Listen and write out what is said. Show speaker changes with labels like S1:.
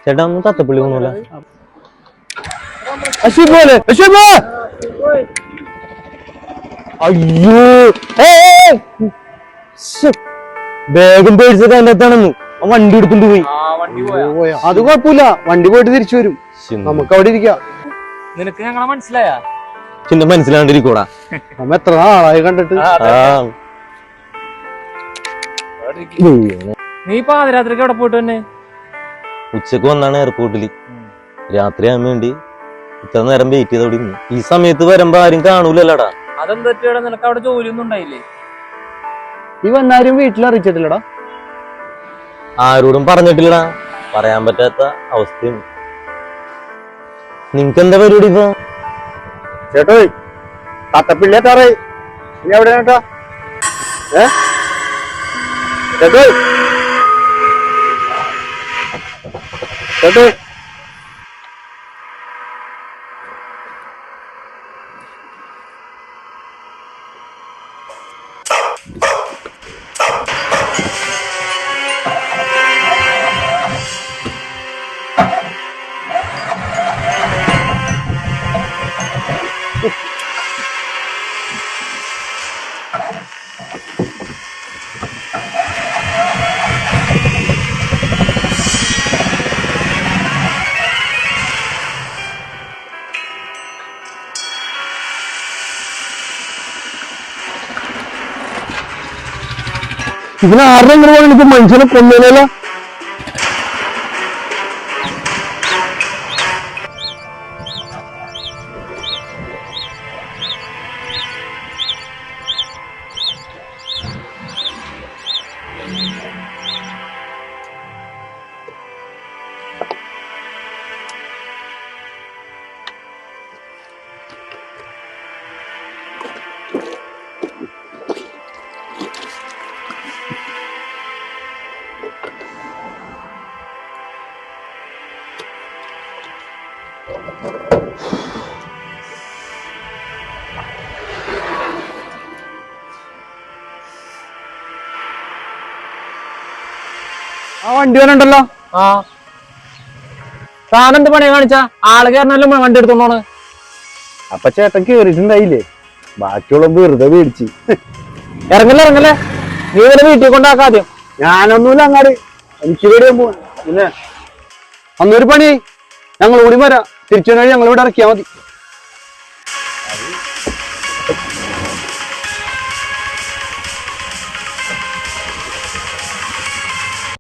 S1: ചേട്ടാ ഒന്ന് തത്തപ്പള്ളി ഒന്നുമില്ല. അയ്യോ ബാഗും പേഴ്സൊക്കെ അതിനകത്താണെന്ന് വണ്ടി എടുത്തോണ്ട് പോയി.
S2: അത് കുഴപ്പമില്ല, വണ്ടി പോയിട്ട് തിരിച്ചു വരും, നമുക്ക് അവിടെ ഇരിക്കാം.
S3: നിനക്ക് ഞങ്ങളെ മനസ്സിലായാ?
S1: ചിന്ത മനസ്സിലാണ്ടിരിക്കൂടാ,
S2: നമ്മ എത്ര നാളായി കണ്ടിട്ട്.
S3: നീ പാതിരാത്രിക്ക് എവിടെ പോയിട്ട് തന്നെ?
S1: ഉച്ചക്ക് വന്നാണ് എയർപോർട്ടില്. രാത്രി ആവാൻ വേണ്ടി ഇത്ര നേരം വെയിറ്റ് ചെയ്തോടി. ഈ സമയത്ത് വരുമ്പോ ആരും കാണൂലല്ലടാ.
S3: അതെന്താ നിനക്ക് അവിടെ ജോലിയൊന്നും ഉണ്ടായില്ലേ?
S2: ഈ വന്നാരും വീട്ടിൽ അറിയിച്ചിട്ടില്ലടാ?
S1: ആരോടും പറഞ്ഞിട്ടില്ലടാ, പറയാൻ പറ്റാത്ത അവസ്ഥയും. നിങ്ങക്ക് എന്താ പരിപാടി ഇപ്പൊ?
S2: ചേട്ടോ തത്തപ്പിള്ളി എത്താറേ, ഇനി എവിടെ കേട്ടോ? ചേട്ടോ ചേട്ടോ ഇതിനാരുടെ എനിക്ക് മനുഷ്യനെ കൊന്നില്ലല്ലോ. ആ വണ്ടി വരണ്ടല്ലോ.
S3: താൻ എന്ത് പണിയാ കാണിച്ചാ? ആള് കയറണല്ലോ വണ്ടി എടുത്തോണ്ടാണ്.
S2: അപ്പൊ ചേട്ടൻ കേറിയിട്ടുണ്ടായില്ലേ, ബാക്കിയുള്ള വെറുതെ മേടിച്ച്.
S3: ഇറങ്ങല്ലേ, നീ ഇവരെ വീട്ടിൽ കൊണ്ടാക്കാദ്യം.
S2: ഞാനൊന്നുമില്ല അങ്ങാട്, എനിക്ക് പേടിയാൻ പോവാൻ. പിന്നെ അന്നൊരു പണി, ഞങ്ങൾ കൂടി വരാം, തിരിച്ചു ഞങ്ങൾ ഇവിടെ ഇറക്കിയാ മതി.